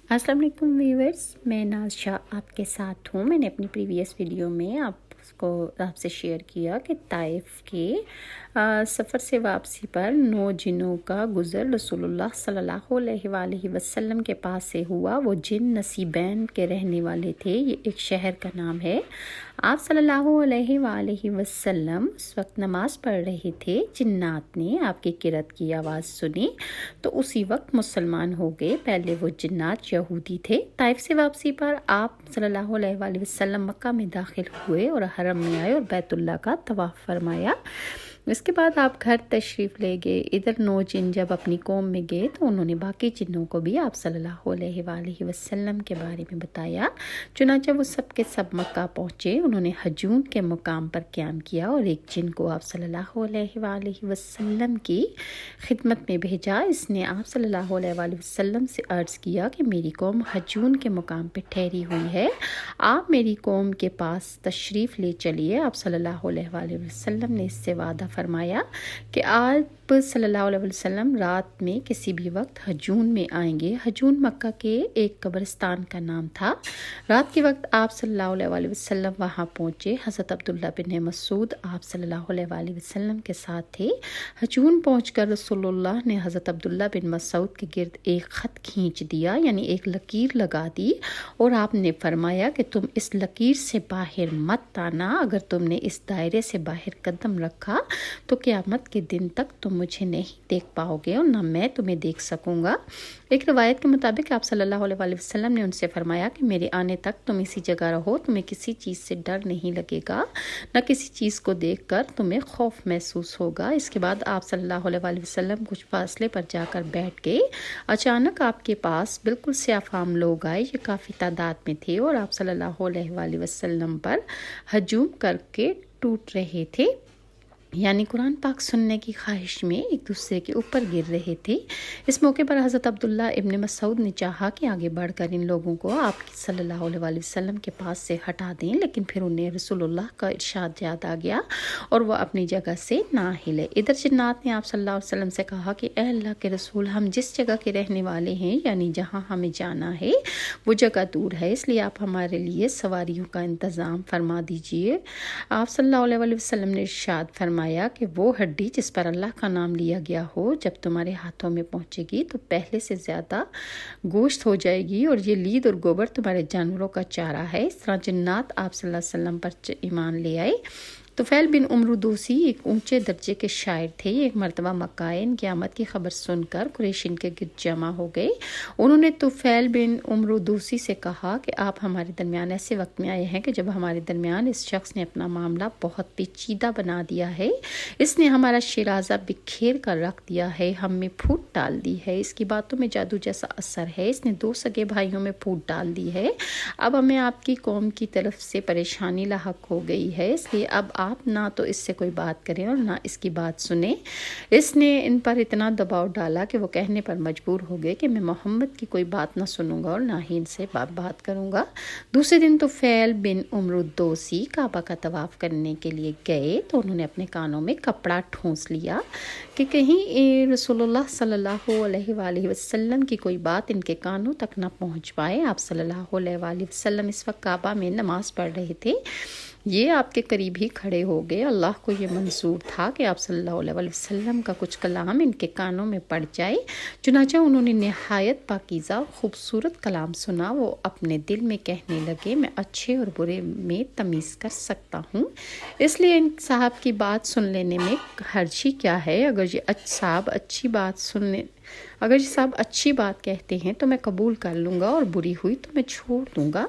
अस्सलाम वालेकुम व्यूअर्स, मैं नाज शाह आपके साथ हूँ। मैंने अपनी प्रीवियस वीडियो में आपसे शेयर किया कि ताइफ के सफ़र से वापसी पर 9 जिनों का गुज़र रसूलुल्लाह सल्लल्लाहु अलैहि वसल्लम के पास से हुआ। वो जिन नसीबैन के रहने वाले थे। ये एक शहर का नाम है। आप सल्लल्लाहु अलैहि वसल्लम उस वक्त नमाज पढ़ रहे थे। जिन्नात ने आपकी किरत की आवाज़ सुनी तो उसी वक्त मुसलमान हो गए। पहले वो जिन्नात यहूदी थे। ताइफ से वापसी पर आप सल्लल्लाहु अलैहि वसल्लम मक्का में दाखिल हुए और हरम में आए और बैतुल्लाह का तवाफ़ फरमाया। इसके बाद आप घर तशरीफ़ ले गए। इधर 9 जिन जब अपनी कौम में गए तो उन्होंने बाकी जिन्नों को भी आप सल्लल्लाहु अलैहि वसल्लम के बारे में बताया। चुनांचे वो सब के सब मक्का पहुँचे। उन्होंने हजून के मुकाम पर क़याम किया और एक जिन को आप सल्लल्लाहु अलैहि वसल्लम की खिदमत में भेजा। इसने आप सल्लल्लाहु अलैहि वसल्लम से अर्ज़ किया कि मेरी कौम हजून के मुकाम पर ठहरी हुई है, आप मेरी कौम के पास तशरीफ़ ले चलिए। आप सल्लल्लाहु अलैहि वसल्लम ने इससे वादा फरमाया कि आप सल्लल्लाहु अलैहि वसल्लम रात में किसी भी वक्त हजून में आएंगे। हजून मक्का के एक कब्रिस्तान का नाम था। रात के वक्त आप सल्लल्लाहु अलैहि वसल्लम वहाँ पहुँचे। हज़रत अब्दुल्ला बिन मसूद आप सल्लल्लाहु अलैहि वसल्लम के साथ थे। हजून पहुँचकर रसूलुल्लाह ने हज़रत अब्दुल्ला बिन मसूद के गिर्द एक ख़त खींच दिया, यानी एक लकीर लगा दी, और आपने फरमाया कि तुम इस लकीर से बाहर मत आना। अगर तुमने इस दायरे से बाहर कदम रखा तो क़यामत के दिन तक तुम मुझे नहीं देख पाओगे और ना मैं तुम्हें देख सकूँगा। एक रिवायत के मुताबिक आप सल्लल्लाहु अलैहि वसल्लम ने उनसे फरमाया कि मेरे आने तक तुम इसी जगह रहो। तुम्हें किसी चीज़ से डर नहीं लगेगा, न किसी चीज़ को देखकर तुम्हें खौफ महसूस होगा। इसके बाद आप सल्लल्लाहु अलैहि वसल्लम कुछ फासले पर जाकर बैठ गए। अचानक आपके पास बिल्कुल स्याफाम लोग आए। ये काफ़ी तादाद में थे और आप सल्लल्लाहु अलैहि वसल्लम पर हजूम करके टूट रहे थे, यानी कुरान पाक सुनने की ख्वाहिश में एक दूसरे के ऊपर गिर रहे थे। इस मौके पर हज़रत अब्दुल्ला इब्न मसूद ने चाहा कि आगे बढ़कर इन लोगों को आप सल्लल्लाहु अलैहि वसल्लम के पास से हटा दें, लेकिन फिर उन्हें रसूलुल्लाह का इरशाद याद आ गया और वह अपनी जगह से ना हिले। इधर जिन्नात ने आप सल्लल्लाहु अलैहि वसल्लम से कहा कि ए अल्लाह के रसूल, हम जिस जगह के रहने वाले हैं, यानी जहाँ हमें जाना है वो जगह दूर है, इसलिए आप हमारे लिए सवारियों का इंतज़ाम फरमा दीजिए। आप सल्लल्लाहु अलैहि वसल्लम ने इरशाद फरमाया कि वो हड्डी जिस पर अल्लाह का नाम लिया गया हो जब तुम्हारे हाथों में पहुंचेगी तो पहले से ज़्यादा गोश्त हो जाएगी, और ये लीद और गोबर तुम्हारे जानवरों का चारा है। इस तरह जिन्नात आप सल्लल्लाहु अलैहि वसल्लम पर ईमान ले आए। तुफैल बिन उम्र दूसी एक ऊंचे दर्जे के शायर थे। एक मरतबा मक्का आए। इनकी आमद की खबर सुनकर कुरैश इनके गिर्द जमा हो गए। उन्होंने तुफैल बिन उम्र दूसी से कहा कि आप हमारे दरमियान ऐसे वक्त में आए हैं कि जब हमारे दरमियान इस शख्स ने अपना मामला बहुत पेचीदा बना दिया है। इसने हमारा शिराजा बिखेर कर रख दिया है, हम में फूट डाल दी है। इसकी बातों में जादू जैसा असर है। इसने 2 सगे भाइयों में फूट डाल दी है। अब हमें आपकी कौम की तरफ से परेशानी लाहक हो गई है, इसलिए अब आप ना तो इससे कोई बात करें और ना इसकी बात सुने। इसने इन पर इतना दबाव डाला कि वो कहने पर मजबूर हो गए कि मैं मोहम्मद की कोई बात ना सुनूंगा और ना ही इनसे बात करूंगा। दूसरे दिन तो फैल बिन उम्र दोसी काबा का तवाफ़ करने के लिए गए तो उन्होंने अपने कानों में कपड़ा ठूंस लिया कि कहीं रसूलुल्लाह सल्लल्लाहु अलैहि वसल्लम की कोई बात इनके कानों तक ना पहुंच पाए। आप सल्लल्लाहु अलैहि वसल्लम इस वक्त काबा में नमाज पढ़ रहे थे। ये आपके करीब ही खड़े हो गए। अल्लाह को ये मंजूर था कि आप सल्लल्लाहु अलैहि वसल्लम का कुछ कलाम इनके कानों में पड़ जाए। चुनांचे उन्होंने नहायत पाकीज़ा खूबसूरत कलाम सुना। वो अपने दिल में कहने लगे, मैं अच्छे और बुरे में तमीज़ कर सकता हूँ, इसलिए इन साहब की बात सुन लेने में हर्ज ही क्या है। अगर ये साहब अच्छी बात कहते हैं तो मैं कबूल कर लूँगा और बुरी हुई तो मैं छोड़ दूँगा।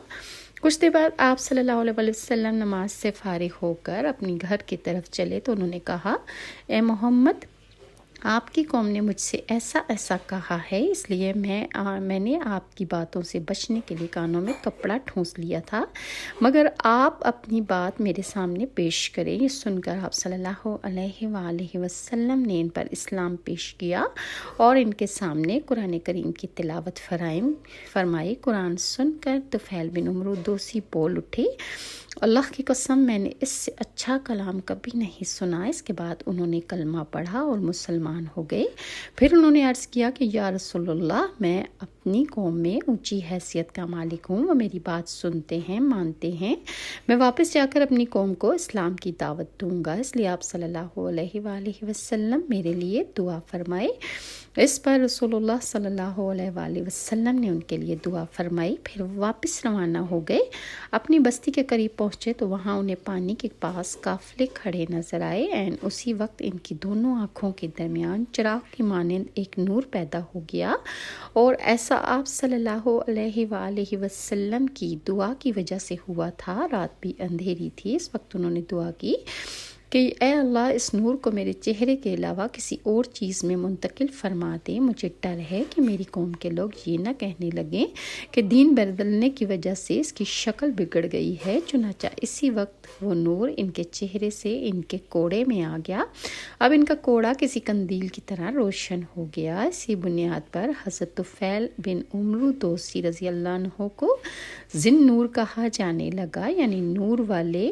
कुछ देर बाद आप सल्लल्लाहु अलैहि वसल्लम नमाज से फारिग होकर अपनी घर की तरफ चले तो उन्होंने कहा, ए मोहम्मद, आपकी कौम ने मुझसे ऐसा ऐसा कहा है, इसलिए मैंने आपकी बातों से बचने के लिए कानों में कपड़ा ठूंस लिया था, मगर आप अपनी बात मेरे सामने पेश करें। ये सुनकर आप सल्लल्लाहु अलैहि वसल्लम ने इन पर इस्लाम पेश किया और इनके सामने कुरान करीम की तिलावत फरमाई। कुरान सुनकर तुफैल बिन उम्र दोसी बोल उठे, अल्लाह की कसम, मैंने इससे अच्छा कलाम कभी नहीं सुना। इसके बाद उन्होंने कलमा पढ़ा और मुसलमान हो गए। फिर उन्होंने अर्ज़ किया कि या रसूलुल्लाह, मैं اپنی قوم میں اونچی حیثیت کا مالک ہوں، وہ میری بات سنتے ہیں، مانتے ہیں۔ میں واپس جا کر اپنی قوم کو اسلام کی دعوت دوں گا، اس لیے آپ صلی اللہ علیہ وآلہ وسلم میرے لیے دعا فرمائے۔ اس پر رسول اللہ صلی اللہ علیہ وآلہ وسلم نے ان کے لیے دعا فرمائی، پھر واپس روانہ ہو گئے۔ اپنی بستی کے قریب پہنچے تو وہاں انہیں پانی کے پاس قافلے کھڑے نظر آئے۔ اسی وقت ان کی دونوں آنکھوں کے درمیان چراغ کی مانند ایک نور پیدا ہو گیا، اور ایسا آپ صلی اللہ علیہ وآلہ وسلم کی دعا کی وجہ سے ہوا تھا۔ رات بھی اندھیری تھی، اس وقت انہوں نے دعا کی کہ اے اللہ، اس نور کو میرے چہرے کے علاوہ کسی اور چیز میں منتقل فرما دے۔ مجھے ڈر ہے کہ میری قوم کے لوگ یہ نہ کہنے لگیں کہ دین بدلنے کی وجہ سے اس کی شکل بگڑ گئی ہے۔ چنانچہ اسی وقت وہ نور ان کے چہرے سے ان کے کوڑے میں آ گیا۔ اب ان کا کوڑا کسی قندیل کی طرح روشن ہو گیا۔ اسی بنیاد پر حضرت طفیل بن عمرو دوسی رضی اللہ عنہ کو ذن نور کہا جانے لگا، یعنی نور والے۔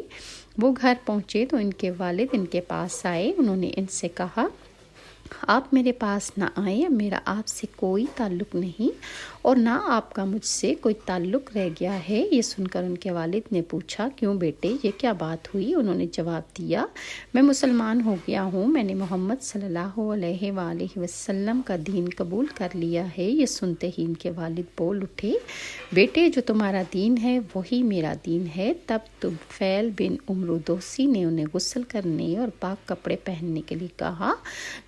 وہ گھر پہنچے تو ان کے والد ان کے پاس آئے۔ انہوں نے ان سے کہا، آپ میرے پاس نہ آئیں، میرا آپ سے کوئی تعلق نہیں اور نہ آپ کا مجھ سے کوئی تعلق رہ گیا ہے۔ یہ سن کر ان کے والد نے پوچھا، کیوں بیٹے، یہ کیا بات ہوئی؟ انہوں نے جواب دیا، میں مسلمان ہو گیا ہوں، میں نے محمد صلی اللہ علیہ وآلہ وسلم کا دین قبول کر لیا ہے۔ یہ سنتے ہی ان کے والد بول اٹھے، بیٹے، جو تمہارا دین ہے وہی میرا دین ہے۔ تب طفیل بن عمرو دوسی نے انہیں غسل کرنے اور پاک کپڑے پہننے کے لیے کہا۔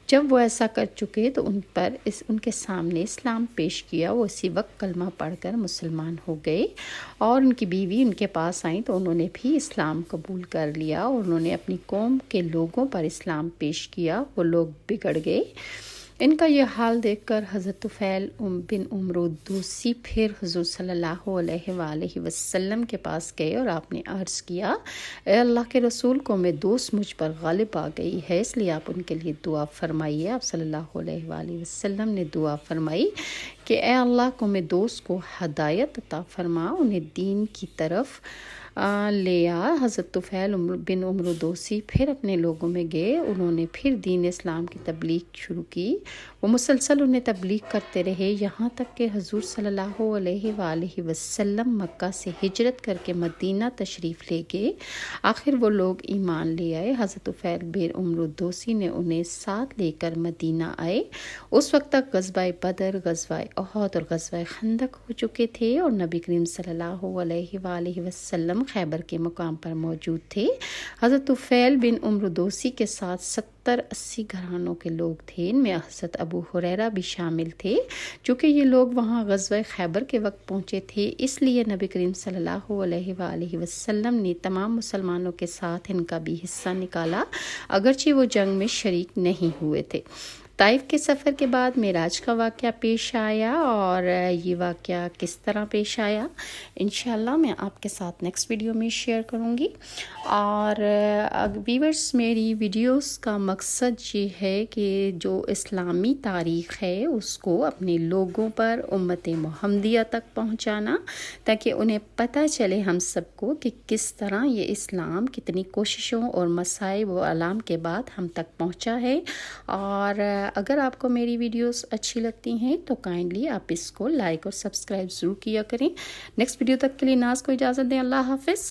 جب وہ ایسا کر چکے تو ان کے سامنے اسلام پیش کیا۔ وہ اسی وقت کلمہ پڑھ کر مسلمان ہو گئے، اور ان کی بیوی ان کے پاس آئیں تو انہوں نے بھی اسلام قبول کر لیا، اور انہوں نے اپنی قوم کے لوگوں پر اسلام پیش کیا۔ وہ لوگ بگڑ گئے۔ ان کا یہ حال دیکھ کر حضرت طفیل بن عمرو دوسی پھر حضور صلی اللہ علیہ وآلہ وسلم کے پاس گئے اور آپ نے عرض کیا، اے اللہ کے رسول، قوم دوست مجھ پر غالب آ گئی ہے، اس لیے آپ ان کے لیے دعا فرمائیے۔ آپ صلی اللہ علیہ وآلہ وسلم نے دعا فرمائی کہ اے اللہ، قوم دوست کو ہدایت عطا فرما، انہیں دین کی طرف لے آ۔ حضرت طفیل بن عمرو دوسی پھر اپنے لوگوں میں گئے، انہوں نے پھر دین اسلام کی تبلیغ شروع کی۔ وہ مسلسل انہیں تبلیغ کرتے رہے، یہاں تک کہ حضور صلی اللہ علیہ وآلہ وسلم مکہ سے ہجرت کر کے مدینہ تشریف لے گئے۔ آخر وہ لوگ ایمان لے آئے۔ حضرت طفیل بن عمرو دوسی نے انہیں ساتھ لے کر مدینہ آئے۔ اس وقت تک غزوہ بدر، غزوہ احد اور غزوہ خندق ہو چکے تھے، اور نبی کریم صلی اللہ علیہ وآلہ وسلم خیبر کے مقام پر موجود تھے۔ حضرت طفیل بن عمرو دوسی کے ساتھ 70-80 گھرانوں کے لوگ تھے، ان میں حضرت ابو ہریرہ بھی شامل تھے۔ چونکہ یہ لوگ وہاں غزوہ خیبر کے وقت پہنچے تھے، اس لیے نبی کریم صلی اللہ علیہ وآلہ وسلم نے تمام مسلمانوں کے ساتھ ان کا بھی حصہ نکالا، اگرچہ وہ جنگ میں شریک نہیں ہوئے تھے۔ طائف کے سفر کے بعد معراج کا واقعہ پیش آیا، اور یہ واقعہ کس طرح پیش آیا انشاءاللہ میں آپ کے ساتھ نیکسٹ ویڈیو میں شیئر کروں گی۔ اور ویورز، میری ویڈیوز کا مقصد یہ ہے کہ جو اسلامی تاریخ ہے اس کو اپنے لوگوں پر، امت محمدیہ تک پہنچانا، تاکہ انہیں پتہ چلے ہم سب کو کہ کس طرح یہ اسلام کتنی کوششوں اور مصائب و آلام کے بعد ہم تک پہنچا ہے۔ اور اگر آپ کو میری ویڈیوز اچھی لگتی ہیں تو کائنڈلی آپ اس کو لائک اور سبسکرائب ضرور کیا کریں۔ نیکسٹ ویڈیو تک کے لیے ناز کو اجازت دیں، اللہ حافظ۔